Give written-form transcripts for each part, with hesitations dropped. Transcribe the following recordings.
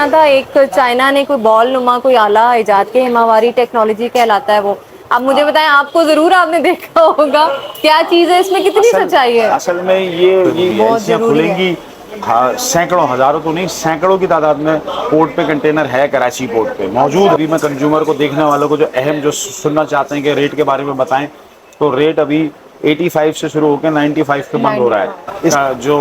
सुना था एक चाइना ने कोई बॉल नुमा कोई आला इजाद के, हिमावारी टेक्नोलॉजी कहलाता है वो। अब मुझे बताएं, आपको जरूर आपने देखा होगा, क्या चीज है इसमें, कितनी सच्चाई है? असल में ये बहुत एजेंसियां जरूरी है। खुलेंगी। हाँ, सैकड़ों हजारों तो नहीं, सैकड़ों की तादाद में पोर्ट पे कंटेनर है, कराची पोर्ट पे मौजूद। अभी मैं कंज्यूमर को, देखने वालों को जो अहम जो सुनना चाहते हैं कि रेट के बारे में बताएं, तो रेट अभी 85 से शुरू होकर 95 पे बंद हो रहा है। इस जो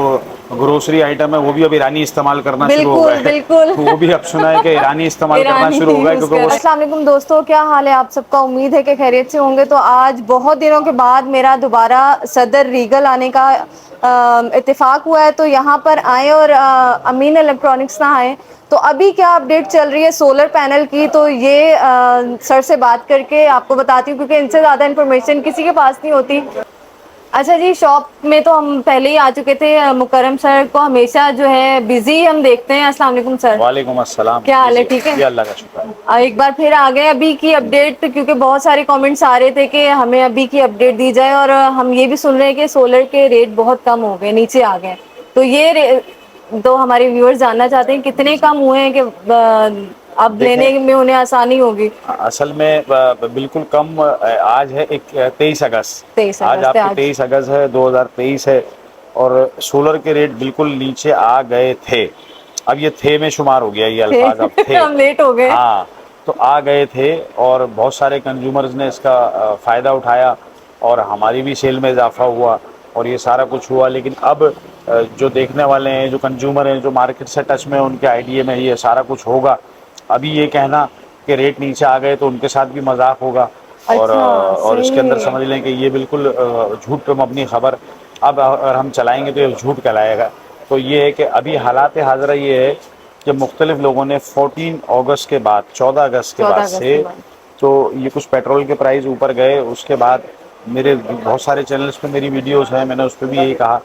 ग्रोसरी आइटम है वो भी अब ईरानी इस्तेमाल करना शुरू हो गया बिल्कुल है। बिल्कुल। वो भी अब सुना है कि ईरानी इस्तेमाल करना ईरानी शुरू हो गया है, यूज क्योंकि कर। वो अस्सलाम वालेकुम दोस्तों, क्या हाल है आप सबका? उम्मीद है कि खैरियत से होंगे। तो आज बहुत दिनों के बाद मेरा दोबारा सदर रीगल आने का इत्तेफाक हुआ है, तो यहाँ पर आए और अमीन इलेक्ट्रॉनिक्स ना आए। तो अभी क्या अपडेट चल रही है सोलर पैनल की, तो ये सर से बात करके आपको बताती हूँ, क्योंकि इनसे ज़्यादा इन्फॉर्मेशन किसी के पास नहीं होती। अच्छा जी, शॉप में तो हम पहले ही आ चुके थे। मुकर्रम सर को हमेशा जो है बिजी हम देखते हैं। अस्सलाम वालेकुम सर। वालेकुम अस्सलाम। क्या हाल है? ठीक है। ये अल्लाह का शुक्र है। एक बार फिर आ गए अभी की अपडेट, क्योंकि बहुत सारे कमेंट्स आ रहे थे कि हमें अभी की अपडेट दी जाए, और हम ये भी सुन रहे हैं कि सोलर के रेट बहुत कम हो गए, नीचे आ गए। तो तो हमारे व्यूअर्स जानना चाहते हैं कितने कम हुए हैं कि अब लेने में उन्हें आसानी होगी। असल में बिल्कुल कम। आज है 23 अगस्त। 23 आज अगस्त है आपको आज। 23 अगस्त है, 2023 है। और सोलर के रेट बिल्कुल नीचे आ गए थे। अब ये थे में शुमार हो गया, ये अल्फाज अब थे। हम लेट हो गए। हाँ, तो आ गए थे और बहुत सारे कंज्यूमर्स ने इसका फ़ायदा उठाया और हमारी भी सेल में इजाफा हुआ और ये सारा कुछ हुआ। लेकिन अब जो देखने वाले हैं, जो कंज्यूमर हैं, जो मार्केट से टच में, उनके आइडिया में ये सारा कुछ होगा। अभी ये कहना कि रेट नीचे आ गए तो उनके साथ भी मजाक होगा। अच्छा, और इसके अंदर सही। समझ लें कि ये बिल्कुल झूठ पे मबनी खबर। अब अगर हम चलाएंगे तो ये झूठ कहलाएगा। तो ये है कि अभी हालात हाज़िरा ये है कि मुख्तलिफ लोगों ने 14 अगस्त के बाद, 14 अगस्त के 14 बाद अगस्त से, के बाद। तो ये कुछ पेट्रोल के प्राइस ऊपर गए। उसके बाद मेरे बहुत सारे चैनल्स पे मेरी वीडियोस हैं, मैंने उस पर भी यही कहा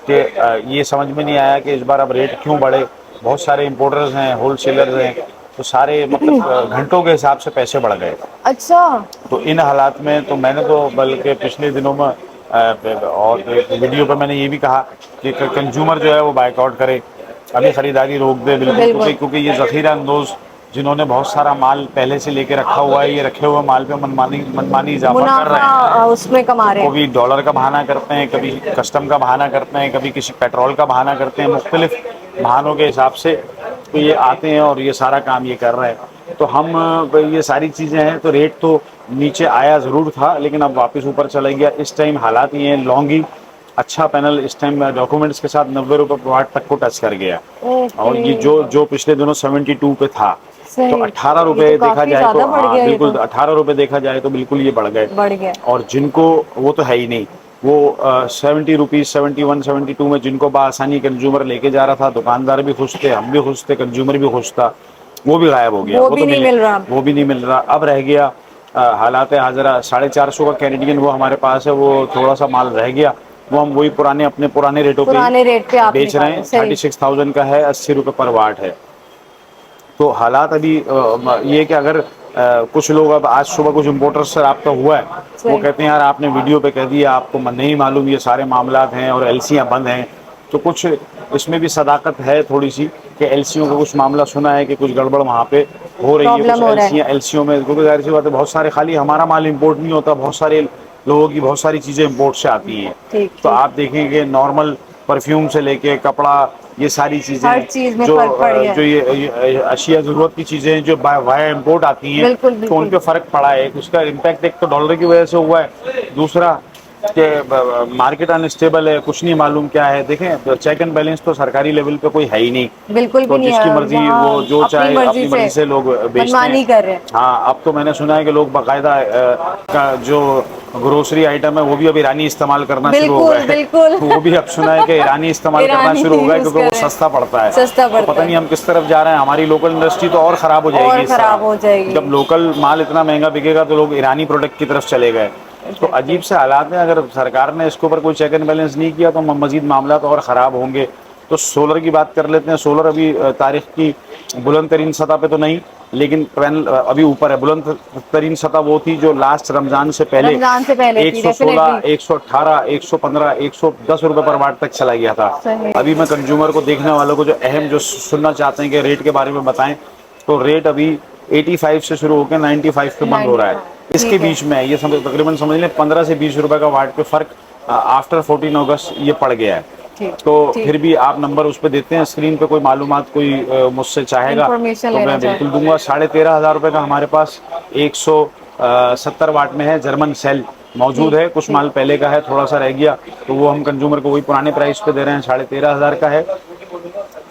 कि ये समझ में नहीं आया कि इस बार अब रेट क्यों बढ़े। बहुत सारे इंपोर्टर्स हैं, होलसेलर्स हैं, तो सारे मतलब घंटों के हिसाब से पैसे बढ़ गए। अच्छा। तो इन हालात में तो मैंने तो बल्कि पिछले दिनों में और एक वीडियो पर मैंने ये भी कहा कि कंज्यूमर जो है वो बाइकआउट करे, अभी खरीदारी रोक दे बिल्कुल। क्योंकि ये ज़ख़ीरा अंदोज जिन्होंने बहुत सारा माल पहले से लेके रखा हुआ है, ये रखे हुए माल पे मनमानी इजाफा कर रहे हैं। उसमें कमा रहे हैं। कभी डॉलर का बहाना करते हैं, कभी कस्टम का बहाना करते हैं, कभी किसी पेट्रोल का बहाना करते हैं, मुख्तलिफ बहानों के हिसाब से तो ये आते हैं और ये सारा काम ये कर रहे हैं। तो हम ये सारी चीज़ें हैं, तो रेट तो नीचे आया ज़रूर था लेकिन अब वापस ऊपर चला गया। इस टाइम हालात ये हैं, लॉन्गी अच्छा पैनल इस टाइम डॉक्यूमेंट्स के साथ 90 रुपये पर वाट तक को टच कर गया। और ये जो पिछले दिनों 72 पे था, तो 18 रुपये देखा जाए तो, हाँ बिल्कुल 18 रुपये देखा जाए तो बिल्कुल ये बढ़ गए। और जिनको वो तो है ही नहीं, वो 70 रुपीज़, 71, 72 में जिनको बासानी कंज्यूमर लेके जा रहा था, दुकानदार भी खुश थे, हम भी खुश थे, कंज्यूमर भी खुश था, वो भी गायब हो गया। वो भी नहीं मिल रहा। वो भी नहीं मिल रहा। अब रह गया हालात हाज़िरा 450 का कैनेडियन, वो हमारे पास है, वो थोड़ा सा माल रह गया, वो हम वही अपने पुराने रेटों पे आप बेच रहे हैं। 36,000 का है, 80 रुपये पर वाट है। तो हालात अभी ये कि अगर कुछ लोग, अब आज सुबह कुछ इम्पोर्टर्स से रब्ता हुआ है, वो कहते हैं यार आपने वीडियो पे कह दिया, आपको नहीं मालूम ये सारे मामलात हैं और एलसीयाँ बंद हैं। तो कुछ इसमें भी सदाकत है थोड़ी सी कि एलसीओ का कुछ मामला सुना है कि कुछ गड़बड़ वहाँ पे हो रही है, कुछ एलसीओ में, क्योंकि जाहिर सी बात है बहुत सारे, खाली हमारा माल इम्पोर्ट नहीं होता, बहुत सारे लोगों की बहुत सारी चीज़ें इम्पोर्ट से आती हैं। तो आप देखेंगे नॉर्मल परफ्यूम से लेके कपड़ा, ये सारी चीज़ें जो ये अशिया ज़रूरत की चीज़ें जो वाया इम्पोर्ट आती हैं, तो उन पे फ़र्क पड़ा है। उसका इम्पैक्ट एक तो डॉलर की वजह से हुआ है, दूसरा कि मार्केट अनस्टेबल है, कुछ नहीं मालूम क्या है। देखें तो चेक एंड बैलेंस तो सरकारी लेवल पे कोई है ही नहीं, बिल्कुल तो जिसकी मर्जी वो जो चाहे अपनी मर्जी से लोग बेचते हैं। हाँ, अब तो मैंने सुना है कि लोग बाकायदा जो ग्रोसरी आइटम है वो भी अब ईरानी इस्तेमाल करना शुरू हो गए। वो भी अब सुना है कि ईरानी इस्तेमाल करना शुरू हो गया, क्योंकि वो सस्ता पड़ता है। तो पता नहीं हम किस तरफ जा रहे हैं, हमारी लोकल इंडस्ट्री तो और ख़राब हो जाएगी। जब लोकल माल इतना महंगा बिकेगा तो लोग ईरानी प्रोडक्ट की तरफ चले गए। तो अजीब से हालात हैं। अगर सरकार ने इसके ऊपर कोई चेक एंड बैलेंस नहीं किया तो मज़ीद मामला तो और ख़राब होंगे। तो सोलर की बात कर लेते हैं। सोलर अभी तारीख की बुलंद तरीन सतह पे तो नहीं, लेकिन पैनल अभी ऊपर है। बुलंद तरीन सतह वो थी जो लास्ट रमजान से पहले रमजान से पहले थी 116, डेफिनेटली। 118, 115, 110 रुपए पर वाट तक चला गया था। सही। अभी मैं कंज्यूमर को, देखने वालों को जो अहम जो सुनना चाहते हैं कि रेट के बारे में बताएं, तो रेट अभी 85 से शुरू होकर 95 पे बंद हो रहा है। 95, इसके ठीक है। बीच में ये तकरीबन समझ लें 15 से 20 रुपए का वाट पे फर्क आफ्टर 14 अगस्त ये पड़ गया है। ठीक, तो ठीक। फिर भी आप नंबर उस पर देते हैं स्क्रीन पे, कोई मालूमात कोई मुझसे चाहेगा Information तो लेना मैं बिल्कुल चाहे। दूंगा। 13,500 रुपए का हमारे पास 170 वाट में है, जर्मन सेल मौजूद ठीक, है। कुछ ठीक। माल पहले का है, थोड़ा सा रह गया, तो वो हम कंज्यूमर को वही पुराने प्राइस पे दे रहे हैं, 13,500 का है।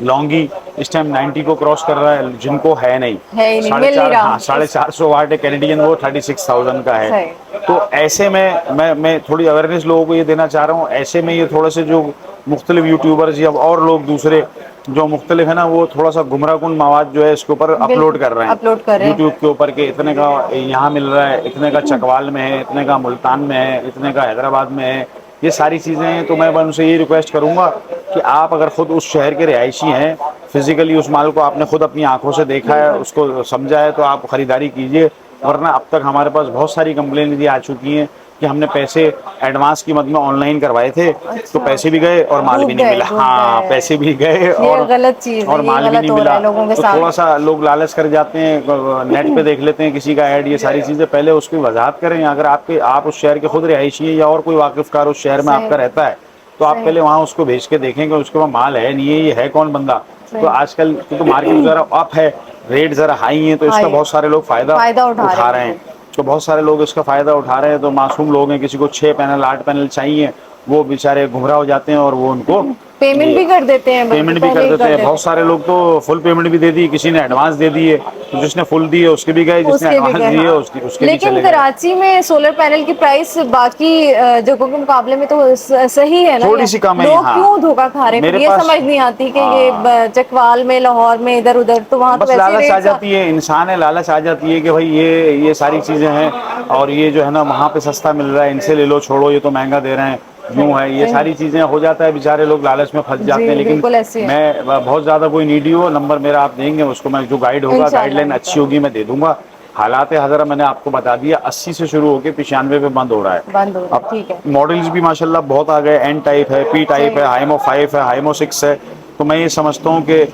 लॉन्गी इस टाइम 90 को क्रॉस कर रहा है, जिनको है नहीं, है ही नहीं, साढ़े मिल नहीं चार, रहा। हाँ 450 वाट है कैनेडियन, वो 36,000 का है। सही। तो ऐसे में मैं थोड़ी अवेयरनेस लोगों को ये देना चाह रहा हूँ। ऐसे में ये थोड़े से जो मुख्तलिफ यूट्यूबर्स या और लोग दूसरे जो मुख्तलिफ है ना, वो थोड़ा सा गुमराहकुन मवाद जो है इसके ऊपर अपलोड कर रहे हैं, अपलोड कर रहे हैं। यूट्यूब के ऊपर के इतने का यहाँ मिल रहा है, इतने का चकवाल में है, इतने का मुल्तान में है, इतने का हैदराबाद में है, ये सारी चीज़ें हैं। तो मैं उनसे ये रिक्वेस्ट करूँगा कि आप अगर खुद उस शहर के रिहायशी हैं, फिजिकली उस माल को आपने खुद अपनी आंखों से देखा है, उसको समझा है, तो आप खरीदारी कीजिए। वरना अब तक हमारे पास बहुत सारी कंप्लेन भी आ चुकी हैं कि हमने पैसे एडवांस कीमत में ऑनलाइन करवाए थे, तो पैसे भी गए और माल भी नहीं मिला। हाँ, पैसे भी गए और गलत चीज और है, माल ये भी गलत नहीं हो रहा मिला। है लोगों के तो साथ। थोड़ा सा लोग लालच कर जाते हैं, नेट पे देख लेते हैं किसी का ऐड, ये सारी चीज़ें पहले उसकी वजाहत करें। अगर आप उस शहर के खुद रिहायशी हैं या और कोई वाकिफकार उस शहर में सही। आपका रहता है, तो आप पहले वहाँ उसको भेज के देखें कि उसके पास माल है नहीं है, ये है कौन बंदा। तो आजकल क्योंकि मार्केट ज़रा अप है, रेट ज़रा हाई है, तो इसका बहुत सारे लोग फायदा उठा रहे हैं। तो बहुत सारे लोग इसका फ़ायदा उठा रहे हैं। तो मासूम लोग हैं, किसी को 6 पैनल 8 पैनल चाहिए, वो बेचारे गुमराह हो जाते हैं और वो उनको पेमेंट भी कर देते हैं, पेमेंट भी कर देते हैं। बहुत सारे लोग तो फुल पेमेंट भी दे दी, किसी ने एडवांस दे दिए, तो जिसने फुल दिए उसके भी गए, जिसने एडवांस दिए उसके भी लेकिन चले गए। कराची में सोलर पैनल की प्राइस बाकी जगहों के मुकाबले में तो सही है ना, थोड़ी सी कम है। लोग हाँ, क्यों धोखा खा रहे हैं? मेरे ये पास समझ नहीं आती कि ये चकवाल में, लाहौर में, इधर उधर तो वहाँ तो बस वैसे लालच आ रेट जाती है, इंसान है, लालच आ जाती है कि भाई ये सारी चीज़ें हैं और ये जो है ना वहाँ पे सस्ता मिल रहा है, इनसे ले लो, छोड़ो ये तो महंगा दे रहे हैं, यूँ है, ये सारी चीज़ें हो जाता है। बेचारे लोग लालच में फंस जाते हैं। लेकिन बिल्कुल ऐसे है। मैं बहुत ज़्यादा कोई नीडी हो, नंबर मेरा आप देंगे, उसको मैं जो गाइड होगा, गाइडलाइन अच्छी होगी मैं दे दूंगा। हालात हज़रा मैंने आपको बता दिया, 80 से शुरू होकर 95 पे बंद हो रहा है। बंद हो रहा है, ठीक है। मॉडल्स भी माशाल्लाह बहुत आ गए, एन टाइप है, पी टाइप है, हाइमो 5 है, हाइमो 6 है। तो मैं ये समझता हूँ कि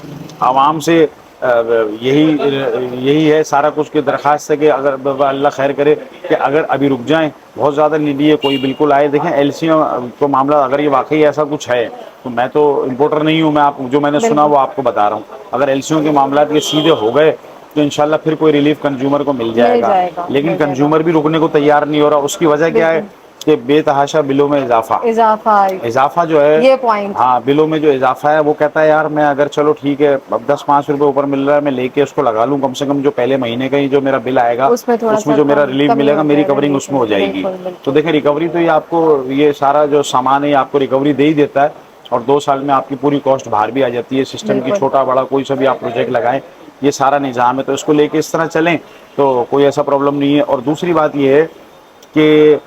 आवाम से यही है सारा कुछ की दरख्वास्त है कि अगर अल्लाह खैर करे कि अगर अभी रुक जाएं, बहुत ज़्यादा नीडी है, कोई बिल्कुल आए। देखें एलसीओ को मामला, अगर ये वाकई ऐसा कुछ है, तो मैं तो इम्पोर्टर नहीं हूँ, मैं आप जो मैंने सुना वो आपको बता रहा हूँ। अगर एलसीओ के मामला ये सीधे हो गए तो इंशाल्लाह फिर कोई रिलीफ कंज्यूमर को मिल जाएगा। लेकिन कंज्यूमर भी रुकने को तैयार नहीं हो रहा। उसकी वजह क्या है कि बेतहाशा बिलों में इजाफा जो है, ये पॉइंट। हाँ, बिलों में जो इजाफा है, वो कहता है यार मैं अगर चलो ठीक है अब 10-5 रुपए ऊपर मिल रहा है, मैं लेके उसको लगा लूँ, कम से कम जो पहले महीने का ही जो मेरा बिल आएगा उसमें जो मेरा रिलीफ मिलेगा, मेरी कवरिंग उसमें हो जाएगी। तो देखें रिकवरी तो ये आपको, ये सारा जो सामान है आपको रिकवरी दे ही देता है और 2 साल में आपकी पूरी कॉस्ट बाहर भी आ जाती है। सिस्टम की छोटा बड़ा कोई सा भी आप प्रोजेक्ट लगाएं, ये सारा निज़ाम है। तो इसको लेके इस तरह चलें तो कोई ऐसा प्रॉब्लम नहीं है। और दूसरी बात ये है कि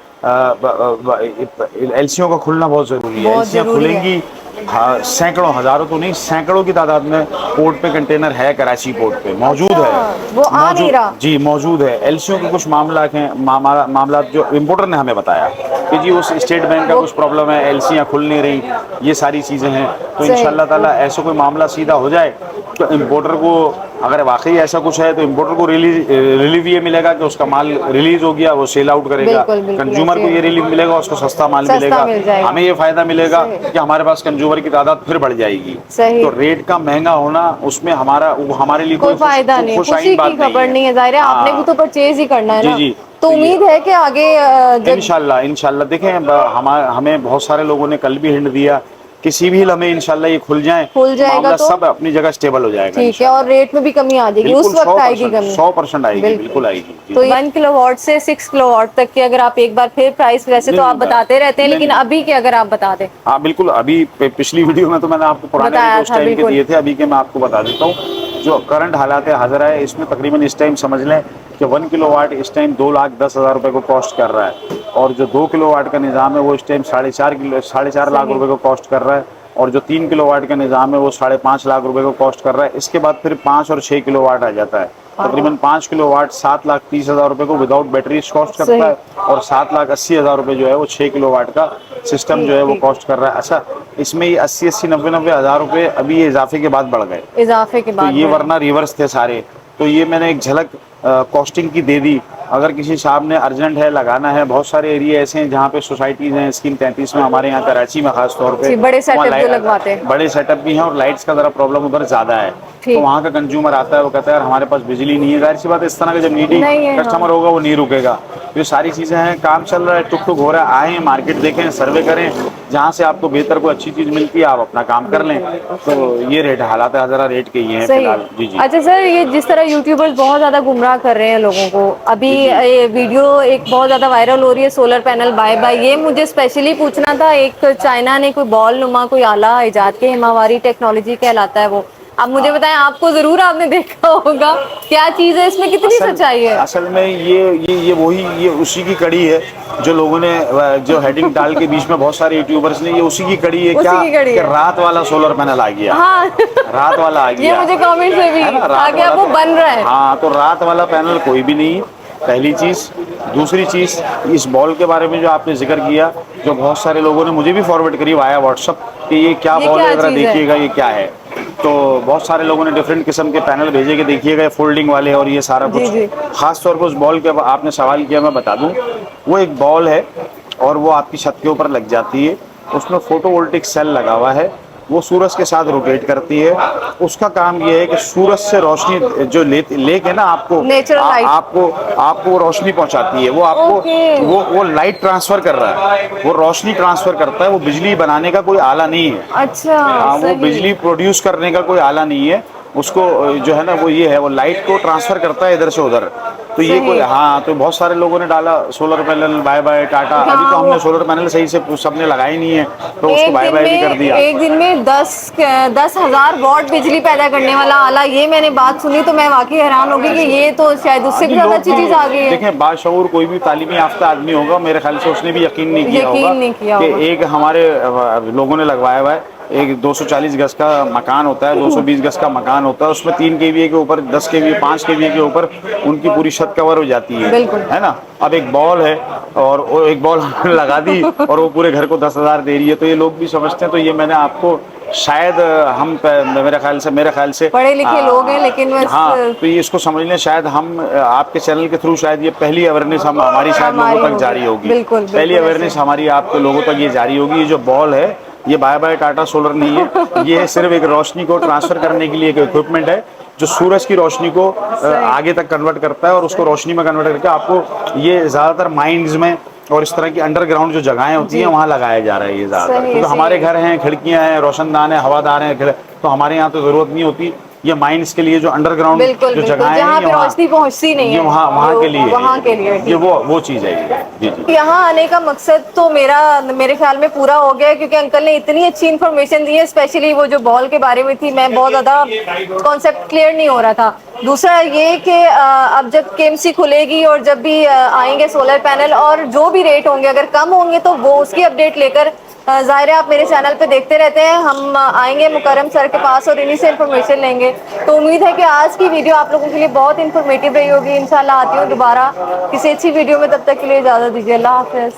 एलसीओ का खुलना बहुत ज़रूरी है। एलसीओ खुलेंगी, हाँ, सैकड़ों, हज़ारों तो नहीं, सैकड़ों की तादाद में पोर्ट पे कंटेनर है, कराची पोर्ट पे मौजूद है, वो आ नहीं रहा जी, मौजूद है। एलसीओ के कुछ मामला जो इम्पोर्टर ने हमें बताया कि जी उस स्टेट बैंक का कुछ प्रॉब्लम है, एलसीयाँ खुल नहीं रही, ये सारी चीज़ें हैं। तो इंशाल्लाह ताला ऐसा कोई मामला सीधा हो जाए तो इम्पोर्टर को, अगर वाकई ऐसा कुछ है तो इम्पोर्टर को रिलीफ ये मिलेगा कि उसका माल रिलीज हो गया, वो सेल आउट करेगा। कंज्यूमर को ये रिलीफ मिलेगा, उसको सस्ता माल मिलेगा, हमें ये फायदा मिलेगा कि हमारे पास कंज्यूमर की तादाद फिर बढ़ जाएगी। तो रेट का महंगा होना उसमें हमारे लिए कोई फायदा नहीं, खुशी की खबर नहीं है। जाहिर है आपने भी तो परचेज ही करना है ना। जी, तो उम्मीद है कि आगे इंशाल्लाह देखें, हमें बहुत सारे लोगों ने कल भी हिंट दिया, किसी भी लम्हे इंशाल्लाह ये खुल जाएगा तो सब अपनी जगह स्टेबल हो जाएगा। ठीक है, और रेट में भी कमी आ जाएगी, उस वक्त आएगी कमी, 100% आएगी, बिल्कुल आएगी। तो 1 किलोवाट से 6 किलोवाट तक की अगर आप एक बार फिर प्राइस, वैसे तो आप बताते रहते हैं, लेकिन अभी के अगर आप बता दें। हाँ बिल्कुल, अभी पिछली वीडियो में तो मैंने आपको पुराने उस टाइम के दिए थे, अभी के मैं आपको बता देता हूँ जो करंट हालात हाजिर है। इसमें तकरीबन इस टाइम समझ लें कि 1 किलोवाट इस टाइम 2,10,000 रुपए को कॉस्ट कर रहा है, और जो 2 किलोवाट का निज़ाम है वो इस टाइम 4.5 लाख रुपए को कॉस्ट कर रहा है। और जो 3 किलोवाट का निज़ाम है वो 5.5 लाख रुपए को कॉस्ट कर रहा है। इसके बाद फिर 5 और 6 किलोवाट आ जाता है। तकरीबन 5 किलोवाट 7,30,000 रुपए को विदाउट बैटरी कॉस्ट करता है, और 7,80,000 रुपए जो है वो 6 किलोवाट का सिस्टम जो है वो कॉस्ट कर रहा है। अच्छा, इसमें ये 80 90 हज़ार रुपए अभी ये इजाफे के बाद बढ़ गए, इजाफे के तो बाद ये वरना रिवर्स थे सारे। तो ये मैंने एक झलक कॉस्टिंग की दे दी। अगर किसी साहब ने अर्जेंट है, लगाना है, बहुत सारे एरिया ऐसे हैं जहाँ पे सोसाइटीज हैं, स्कीम 33 में, हमारे यहाँ कराची में खास तौर पे बड़े सेटअप वहाँ जो लगवाते हैं, बड़े सेटअप भी हैं, और लाइट्स का ज़रा प्रॉब्लम उधर ज़्यादा है। ठीक। तो वहाँ का कंज्यूमर आता है, वो कहता है यार हमारे पास बिजली नहीं है। जाहिर सी बात है, इस तरह का जब नीडी कस्टमर होगा वो नहीं रुकेगा। तो ये सारी चीज़ें हैं, काम चल रहा है, टुक टुक हो रहा है। आए मार्केट देखें, सर्वे करें, जहाँ से आपको बेहतर कोई अच्छी चीज़ मिलती है आप अपना काम कर लें। तो ये रेट हालात है, ज़रा रेट के ये हैं फिलहाल। जी जी। अच्छा सर, ये जिस तरह यूट्यूबर्स बहुत ज़्यादा गुमराह कर रहे हैं लोगों को, अभी ये वीडियो एक बहुत ज़्यादा वायरल हो रही है, सोलर पैनल बाय बाय, ये मुझे स्पेशली पूछना था। एक चाइना ने कोई बॉल नुमा कोई आला इजाद के, हिमावारी टेक्नोलॉजी कहलाता है वो। आप मुझे बताएं, आपको जरूर आपने देखा होगा, क्या चीज़ है इसमें, कितनी सच्चाई है? असल में ये उसी की कड़ी है जो लोगों ने जो हेडिंग डाल के बीच में बहुत सारे यूट्यूबर्स ने, ये उसी की कड़ी है। क्या कि रात वाला सोलर पैनल आ गया। हाँ रात वाला आ गया, ये मुझे कमेंट में भी आ गया, वो बन रहा है। हाँ, तो रात वाला पैनल कोई भी नहीं, पहली चीज़। दूसरी चीज़, इस बॉल के बारे में जो आपने जिक्र किया, जो बहुत सारे लोगों ने मुझे भी फॉरवर्ड करी वाया व्हाट्सअप कि ये क्या बॉल है, जरा देखिएगा ये क्या है। तो बहुत सारे लोगों ने डिफरेंट किस्म के पैनल भेजे कि देखिएगा फोल्डिंग वाले और ये सारा कुछ। खास तौर पर उस बॉल के आपने सवाल किया, मैं बता दूं, वो एक बॉल है और वो आपकी छत के ऊपर लग जाती है। उसमें फोटोवोल्टिक सेल लगा हुआ है, वो सूरज के साथ रोटेट करती है। उसका काम ये है कि सूरज से रोशनी जो लेके ना आपको आपको वो रोशनी पहुंचाती है। वो आपको वो लाइट ट्रांसफर कर रहा है, वो रोशनी ट्रांसफर करता है। वो बिजली बनाने का कोई आला नहीं है। अच्छा, वो बिजली प्रोड्यूस करने का कोई आला नहीं है। उसको जो है ना वो ये है, वो लाइट को ट्रांसफर करता है इधर से उधर। तो ये कोई, हाँ, तो बहुत सारे लोगों ने डाला solar panel by by Tata. अभी तो हमने सोलर पैनल सही से सबने लगाई नहीं है, तो उसको बाय बाय भी कर दिया। एक दिन में 10,000 वॉट बिजली पैदा करने वाला आला, ये मैंने बात सुनी तो मैं वाकई हैरान हो गई कि ये तो शायद उससे भी ज्यादा अच्छी चीज आ गई है। देखें, बाशऊर कोई भी तालीमी याफ्ता आदमी होगा, मेरे ख्याल से उसने भी यकीन नहीं किया होगा कि एक हमारे लोगों ने लगवाया हुआ है। एक 240 गज का मकान होता है, 220 गज का मकान होता है, उसमें 3 kVA के ऊपर, 10 kVA, 5 kVA के ऊपर उनकी पूरी छत कवर हो जाती है ना। अब एक बॉल है और वो एक बॉल लगा दी और वो पूरे घर को 10,000 दे रही है, तो ये लोग भी समझते हैं। तो ये मैंने आपको शायद हम मेरे ख्याल से पढ़े लिखे लोग हैं, लेकिन हाँ, तो ये इसको समझ लें, शायद हम आपके चैनल के थ्रू शायद ये पहली अवेयरनेस हमारी शायद लोगों तक जारी होगी। पहली अवेयरनेस हमारी आपके लोगों तक ये जारी होगी। ये जो बॉल है, ये बाय बाय टाटा सोलर नहीं है, ये सिर्फ एक रोशनी को ट्रांसफर करने के लिए एक इक्विपमेंट है जो सूरज की रोशनी को आगे तक कन्वर्ट करता है और उसको रोशनी में कन्वर्ट करके आपको ये ज़्यादातर माइंस में और इस तरह की अंडरग्राउंड जो जगहें होती हैं वहाँ लगाया जा रहा है ये ज़्यादातर। क्योंकि हमारे घर हैं, खिड़कियाँ हैं, रोशनदान है, हवादार हैं, तो हमारे यहाँ तो ज़रूरत नहीं होती। ये माइंस के लिए जो अंडरग्राउंड जो जगह है, जहाँ पे रोशनी पहुँचती नहीं है, वहाँ के लिए ये वो चीज़ है। जी जी। यहाँ आने का मकसद तो मेरे ख्याल में पूरा हो गया, क्योंकि अंकल ने इतनी अच्छी इन्फॉर्मेशन दी है। स्पेशली वो जो बॉल के बारे में थी, मैं बहुत ज़्यादा कॉन्सेप्ट क्लियर नहीं हो रहा था। दूसरा ये कि अब जब केएमसी खुलेगी और जब भी आएंगे सोलर पैनल और जो भी रेट होंगे, अगर कम होंगे तो वो उसकी अपडेट लेकर ज़ाहिर है आप मेरे चैनल पे देखते रहते हैं। हम आएंगे मुकर्रम सर के पास और इन्हीं से इन्फॉर्मेशन लेंगे। तो उम्मीद है कि आज की वीडियो आप लोगों के लिए बहुत इन्फॉर्मेटिव रही होगी। इंशाल्लाह आती हूँ दोबारा किसी अच्छी वीडियो में, तब तक के लिए इजाज़त दीजिए। अल्लाह हाफ़िज़।